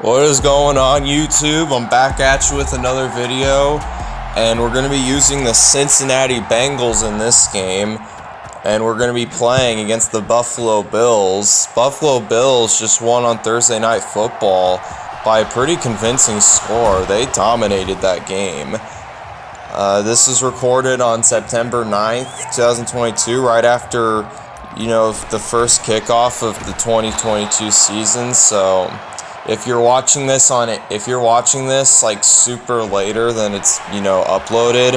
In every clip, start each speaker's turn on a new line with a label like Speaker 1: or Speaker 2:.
Speaker 1: What is going on, YouTube? I'm back at you with another video, and we're going to be using the Cincinnati Bengals in this game, and we're going to be playing against the Buffalo Bills. Buffalo Bills just won on Thursday Night Football by a pretty convincing score. They dominated that game. This is recorded on September 9th, 2022, right after, the first kickoff of the 2022 season. So if you're watching this like super later than it's, uploaded,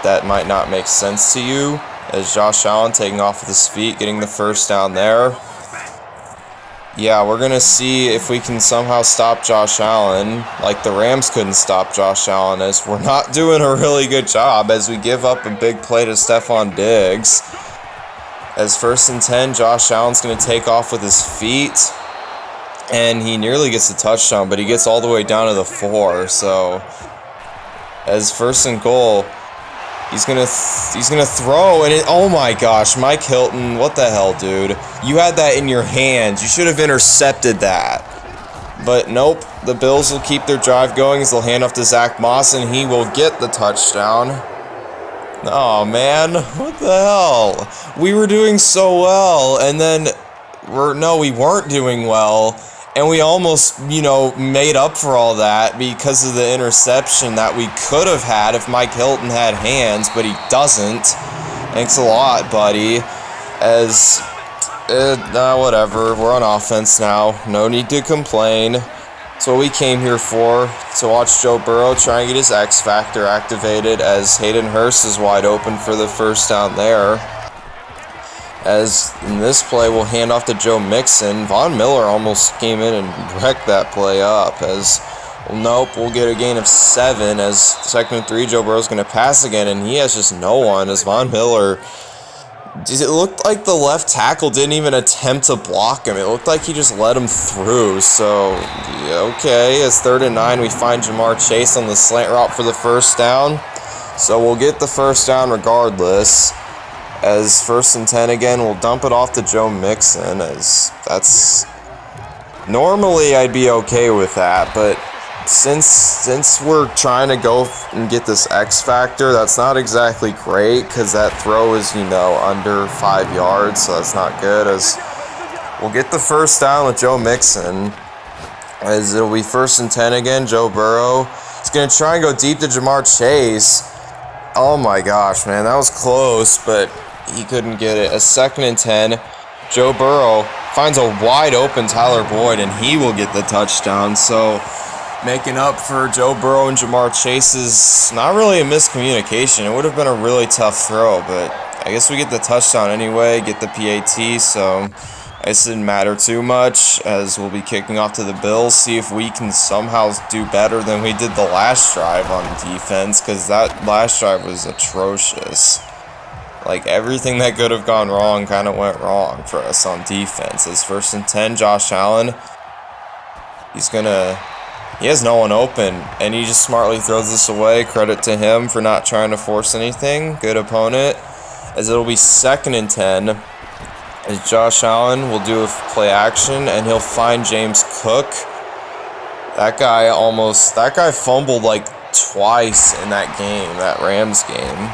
Speaker 1: that might not make sense to you, as Josh Allen taking off with his feet, getting the first down there. Yeah, we're going to see if we can somehow stop Josh Allen, like the Rams couldn't stop Josh Allen, as we're not doing a really good job as we give up a big play to Stephon Diggs. As 1st and 10, Josh Allen's going to take off with his feet, and he nearly gets a touchdown, but he gets all the way down to the 4. So as 1st and goal, he's gonna throw, and oh my gosh, Mike Hilton, what the hell, dude? You had that in your hands. You should have intercepted that. But nope, the Bills will keep their drive going as they'll hand off to Zach Moss, and he will get the touchdown. Oh man, what the hell? We were doing so well, and then we weren't doing well. And we almost, made up for all that because of the interception that we could have had if Mike Hilton had hands, but he doesn't. Thanks a lot, buddy. Whatever. We're on offense now. No need to complain. That's what we came here for, to watch Joe Burrow try and get his X Factor activated, as Hayden Hurst is wide open for the first down there. As in this play, we'll hand off to Joe Mixon. Von Miller almost came in and wrecked that play up. We'll get a gain of 7. As 2nd and 3, Joe Burrow's going to pass again, and he has just no one. As Von Miller, it looked like the left tackle didn't even attempt to block him. It looked like he just let him through. So, yeah, okay. As 3rd and 9, we find Jamar Chase on the slant route for the first down. So we'll get the first down regardless. As 1st and 10 again, we'll dump it off to Joe Mixon, as that's normally I'd be okay with that, but since we're trying to go and get this X Factor, that's not exactly great, because that throw is, under 5 yards, so that's not good. As we'll get the first down with Joe Mixon, as it'll be 1st and 10 again. Joe Burrow is going to try and go deep to Jamar Chase. Oh my gosh, man, that was close, but he couldn't get it. A 2nd and 10, Joe Burrow finds a wide open Tyler Boyd, and he will get the touchdown. So making up for Joe Burrow and Jamar Chase's not really a miscommunication. It would have been a really tough throw, but I guess we get the touchdown anyway, get the PAT, so I guess it didn't matter too much, as we'll be kicking off to the Bills, see if we can somehow do better than we did the last drive on defense, because that last drive was atrocious. Like, everything that could have gone wrong kind of went wrong for us on defense. As 1st and 10, Josh Allen, he has no one open, and he just smartly throws this away. Credit to him for not trying to force anything. Good opponent. As it'll be 2nd and 10, as Josh Allen will do a play action, and he'll find James Cook. That guy fumbled like twice in that game, that Rams game.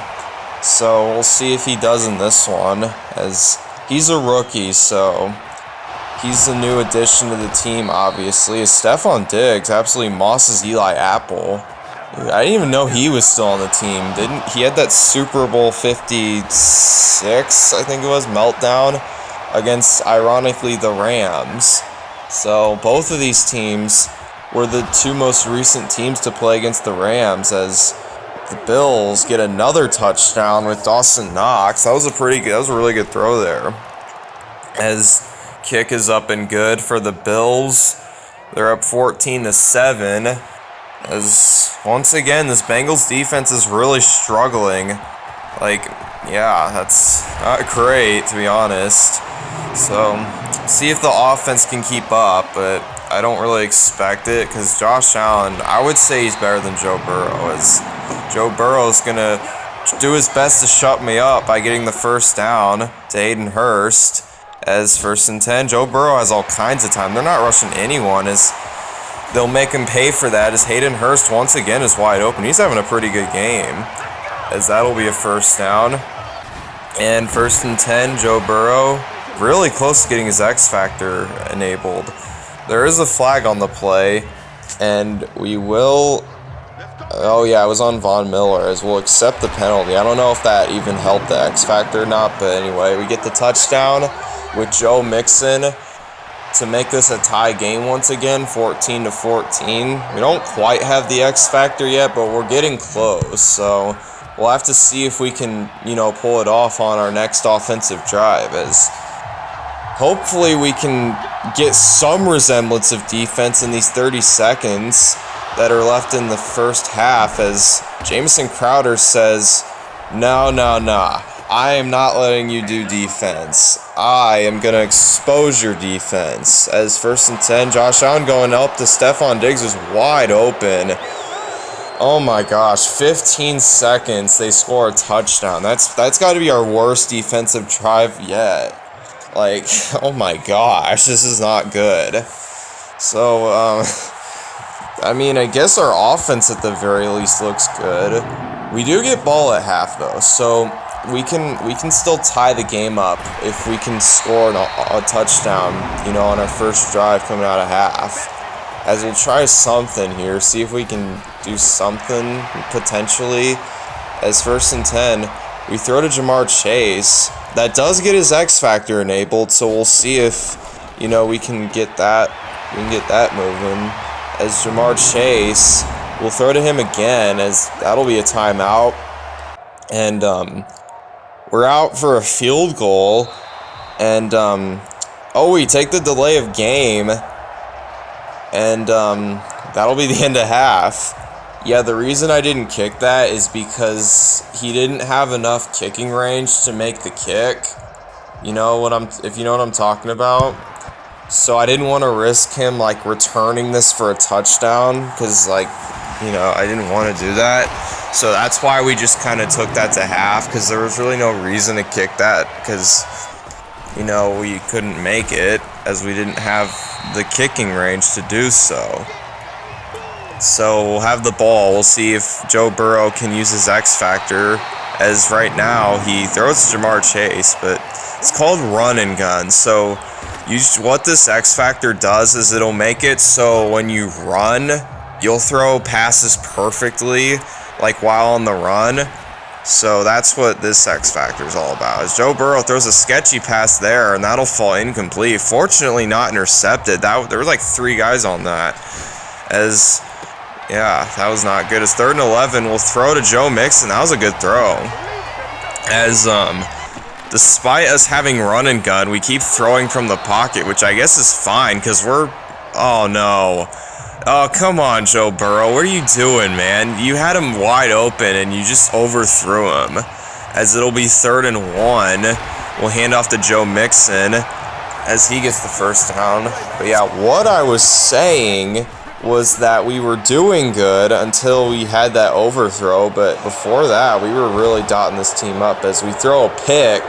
Speaker 1: So we'll see if he does in this one, as he's a rookie, so he's a new addition to the team, obviously. As Stephon Diggs absolutely mosses Eli Apple. Dude, I didn't even know he was still on the team. He had that Super Bowl 56, I think it was, meltdown against, ironically, the Rams. So both of these teams were the 2 most recent teams to play against the Rams, as the Bills get another touchdown with Dawson Knox. That was a really good throw there. As kick is up and good for the Bills. They're up 14-7. As once again, this Bengals defense is really struggling. That's not great, to be honest. So see if the offense can keep up, but I don't really expect it, because Josh Allen, I would say he's better than Joe Burrow. As Joe Burrow's going to do his best to shut me up by getting the first down to Hayden Hurst. As 1st and 10, Joe Burrow has all kinds of time. They're not rushing anyone, as they'll make him pay for that as Hayden Hurst once again is wide open. He's having a pretty good game, as that'll be a first down. And 1st and 10, Joe Burrow, really close to getting his X Factor enabled. There is a flag on the play, and we will... Oh yeah, it was on Von Miller, as we'll accept the penalty. I don't know if that even helped the X Factor or not, but anyway, we get the touchdown with Joe Mixon to make this a tie game once again, 14-14. We don't quite have the X Factor yet, but we're getting close, so we'll have to see if we can, pull it off on our next offensive drive, as hopefully we can get some resemblance of defense in these 30 seconds that are left in the first half, as Jamison Crowder says, no, I am not letting you do defense. I am going to expose your defense. As 1st and 10, Josh Allen going up to Stephon Diggs is wide open. Oh my gosh, 15 seconds, they score a touchdown. That's got to be our worst defensive drive yet. Like, oh my gosh, this is not good. So, I guess our offense at the very least looks good. We do get ball at half though, so we can still tie the game up if we can score a touchdown, on our first drive coming out of half. As we'll try something here, see if we can do something potentially. As 1st and 10, we throw to Jamar Chase. That does get his X Factor enabled, so we'll see if we can get that moving. As Jamar Chase, we'll throw to him again, as that'll be a timeout. And we're out for a field goal. And we take the delay of game. And that'll be the end of half. Yeah, the reason I didn't kick that is because he didn't have enough kicking range to make the kick. If you know what I'm talking about. So I didn't want to risk him returning this for a touchdown, because I didn't want to do that. So that's why we just kind of took that to half, because there was really no reason to kick that, because we couldn't make it, as we didn't have the kicking range to do so. So we'll have the ball. We'll see if Joe Burrow can use his X Factor, as right now he throws to Jamar Chase, but it's called run and gun. So what this X Factor does is it'll make it so when you run, you'll throw passes perfectly, while on the run. So that's what this X Factor is all about. As Joe Burrow throws a sketchy pass there, and that'll fall incomplete. Fortunately, not intercepted. There were 3 guys on that. That was not good. As 3rd and 11, we'll throw to Joe Mixon. That was a good throw. As despite us having run and gun, we keep throwing from the pocket, which I guess is fine, because oh no. Oh, come on, Joe Burrow. What are you doing, man? You had him wide open, and you just overthrew him. As it'll be 3rd and 1. We'll hand off to Joe Mixon as he gets the first down. But yeah, what I was saying was that we were doing good until we had that overthrow, but before that, we were really dotting this team up as we throw a pick,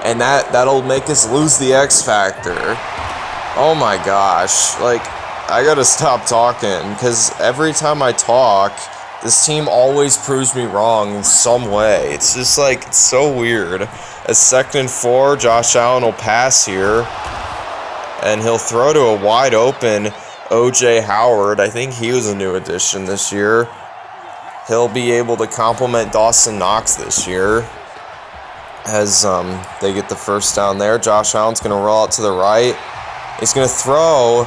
Speaker 1: and that'll make us lose the X Factor. Oh my gosh, I gotta stop talking, because every time I talk, this team always proves me wrong in some way. It's just it's so weird. As 2nd and 4, Josh Allen will pass here, and he'll throw to a wide open O.J. Howard. I think he was a new addition this year. He'll be able to complement Dawson Knox this year as they get the first down there. Josh Allen's going to roll out to the right. He's going to throw.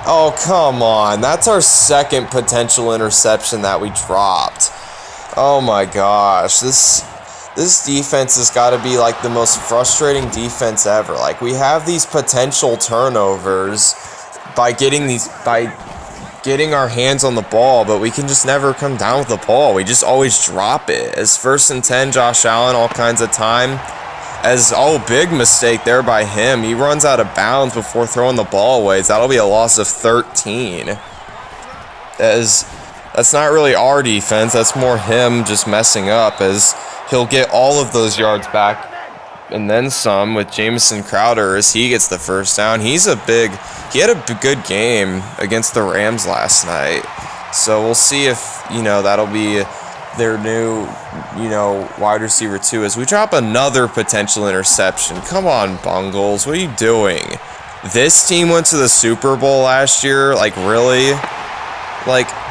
Speaker 1: Oh, come on. That's our second potential interception that we dropped. Oh, my gosh. This defense has got to be the most frustrating defense ever. We have these potential turnovers by getting our hands on the ball, but we can just never come down with the ball. We just always drop it. As 1st and 10, Josh Allen, all kinds of time. Big mistake there by him. He runs out of bounds before throwing the ball away. That'll be a loss of 13. That's not really our defense. That's more him just messing up, as he'll get all of those yards back and then some with Jamison Crowder as he gets the first down. He had a good game against the Rams last night. So we'll see if, that'll be their new, wide receiver too, as we drop another potential interception. Come on, Bungles, what are you doing? This team went to the Super Bowl last year, really?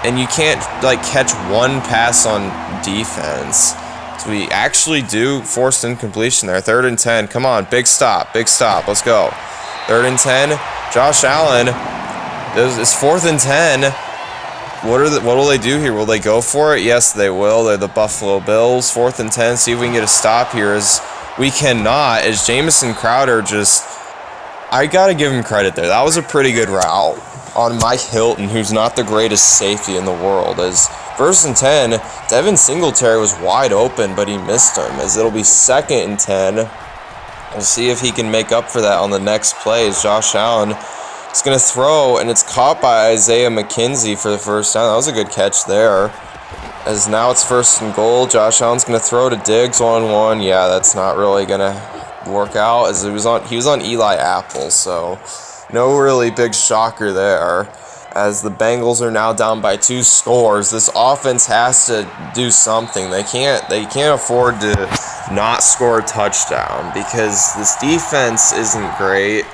Speaker 1: And you can't, catch one pass on defense. So we actually do forced incompletion there. 3rd and 10. Come on, big stop. Let's go. 3rd and 10. Josh Allen. It's 4th and 10. What will they do here? Will they go for it? Yes, they will. They're the Buffalo Bills. 4th and 10. See if we can get a stop here. As we cannot. As Jamison Crowder I gotta give him credit there. That was a pretty good route on Mike Hilton, who's not the greatest safety in the world. As 1st and 10, Devin Singletary was wide open, but he missed him. As it'll be 2nd and 10. We'll see if he can make up for that on the next play. As Josh Allen is going to throw, and it's caught by Isaiah McKenzie for the first down. That was a good catch there. As now it's 1st and goal. Josh Allen's going to throw to Diggs 1-1. Yeah, that's not really going to work out, as he was on Eli Apple, so no really big shocker there. As the Bengals are now down by 2 scores, this offense has to do something. They can't afford to not score a touchdown, because this defense isn't great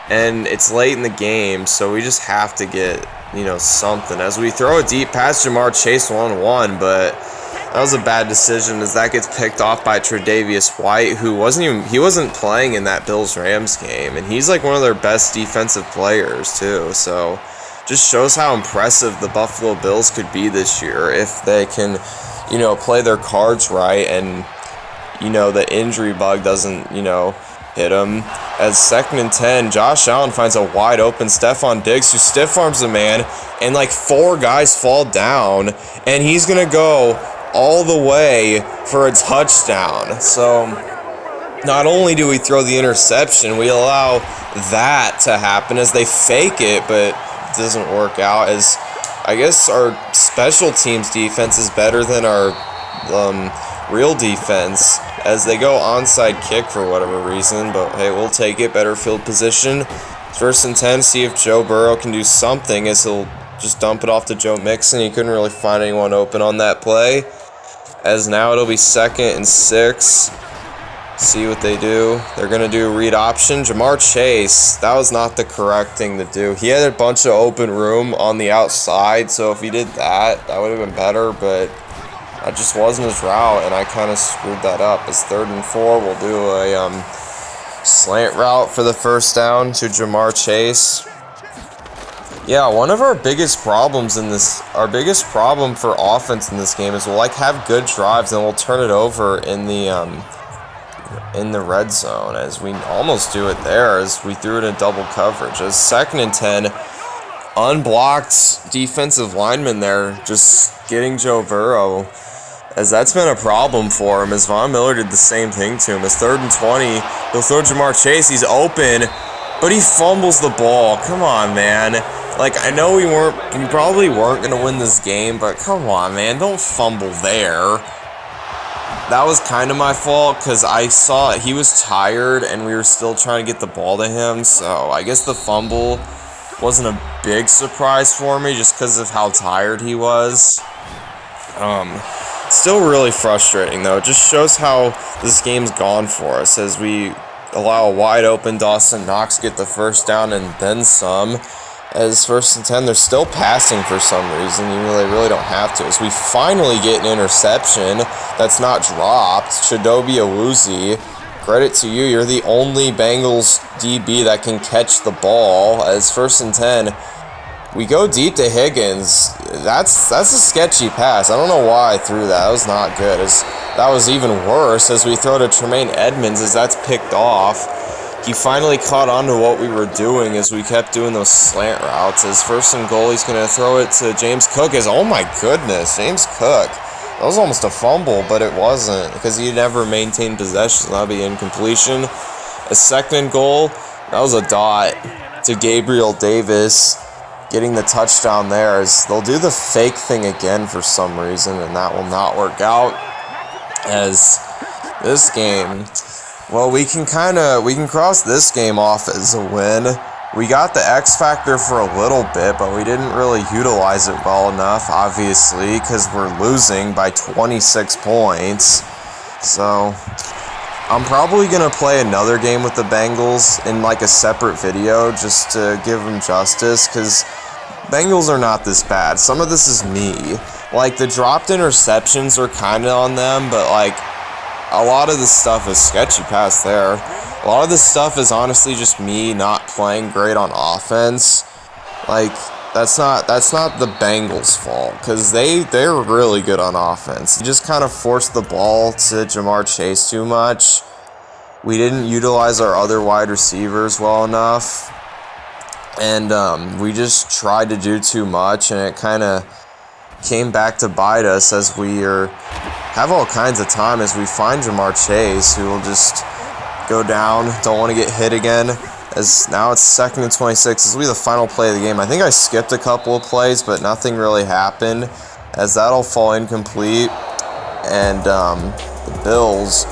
Speaker 1: and it's late in the game, so we just have to get, something. As we throw a deep pass, Jamar Chase 1-1, but that was a bad decision, as that gets picked off by Tre'Davious White, who wasn't playing in that Bills-Rams game, and he's one of their best defensive players too. So just shows how impressive the Buffalo Bills could be this year if they can, play their cards right, and the injury bug doesn't, hit them. As 2nd and 10, Josh Allen finds a wide open Stephon Diggs, who stiff arms a man, and 4 guys fall down, and he's gonna go all the way for a touchdown. So not only do we throw the interception, we allow that to happen as they fake it, but it doesn't work out, as I guess our special teams defense is better than our real defense, as they go onside kick for whatever reason, but hey, we'll take it. Better field position. It's 1st and 10, see if Joe Burrow can do something, as he'll just dump it off to Joe Mixon. He couldn't really find anyone open on that play. As now it'll be 2nd and 6. See what they do. They're going to do a read option. Jamar Chase, that was not the correct thing to do. He had a bunch of open room on the outside, so if he did that, that would have been better, but that just wasn't his route, and I kind of screwed that up. It's 3rd and 4. We'll do a slant route for the first down to Jamar Chase. Yeah, one of our biggest problems our biggest problem for offense in this game is we'll have good drives and we'll turn it over in the red zone, as we almost do it there, as we threw it in double coverage. As 2nd and 10, unblocked defensive lineman there, just getting Joe Burrow, as that's been a problem for him, as Von Miller did the same thing to him. As 3rd and 20, he'll throw Jamar Chase, he's open, but he fumbles the ball. Come on, man. I know we probably weren't going to win this game, but come on, man, don't fumble there. That was kind of my fault, because I saw he was tired and we were still trying to get the ball to him, so I guess the fumble wasn't a big surprise for me just because of how tired he was. Still really frustrating, though. It just shows how this game's gone for us, as we allow a wide open Dawson Knox get the first down and then some. As 1st and 10, they're still passing for some reason, even though they really don't have to. As we finally get an interception that's not dropped. Chidobe Awuzie, credit to you. You're the only Bengals DB that can catch the ball. As 1st and 10, we go deep to Higgins. That's a sketchy pass. I don't know why I threw that. That was not good. That was even worse, as we throw to Tremaine Edmonds, as that's picked off. He finally caught on to what we were doing, as we kept doing those slant routes. As 1st and goal, he's going to throw it to James Cook. Oh my goodness, James Cook. That was almost a fumble, but it wasn't, because he never maintained possession. That'll be incompletion. A 2nd and goal, that was a dot to Gabriel Davis, getting the touchdown there. As they'll do the fake thing again for some reason, and that will not work out. As this game, Well, we can cross this game off as a win. We got the X factor for a little bit, but we didn't really utilize it well enough, obviously, because we're losing by 26 points. So I'm probably going to play another game with the Bengals in like a separate video just to give them justice, because Bengals are not this bad. Some of this is me. Like, the dropped interceptions are kind of on them, but like a lot of the stuff is sketchy pass there. A lot of this stuff is honestly just me not playing great on offense. Like, that's not the Bengals' fault, because they're really good on offense. You just kind of forced the ball to Jamar Chase too much. We didn't utilize our other wide receivers well enough, and we just tried to do too much, and it kind of came back to bite us as we have all kinds of time as we find Jamar Chase, who will just go down. Don't want to get hit again, as now it's 2nd and 26. This will be the final play of the game. I think I skipped a couple of plays, but nothing really happened, as that'll fall incomplete. And the Bills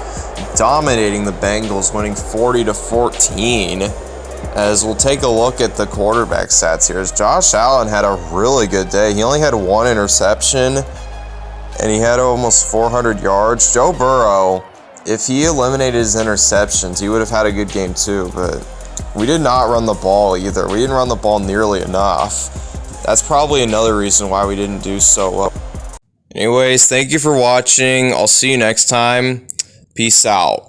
Speaker 1: dominating the Bengals, winning 40-14. As we'll take a look at the quarterback stats here, as Josh Allen had a really good day. He only had 1 interception, and he had almost 400 yards. Joe Burrow, if he eliminated his interceptions, he would have had a good game too, but we did not run the ball either. We didn't run the ball nearly enough. That's probably another reason why we didn't do so well. Anyways, thank you for watching. I'll see you next time. Peace out.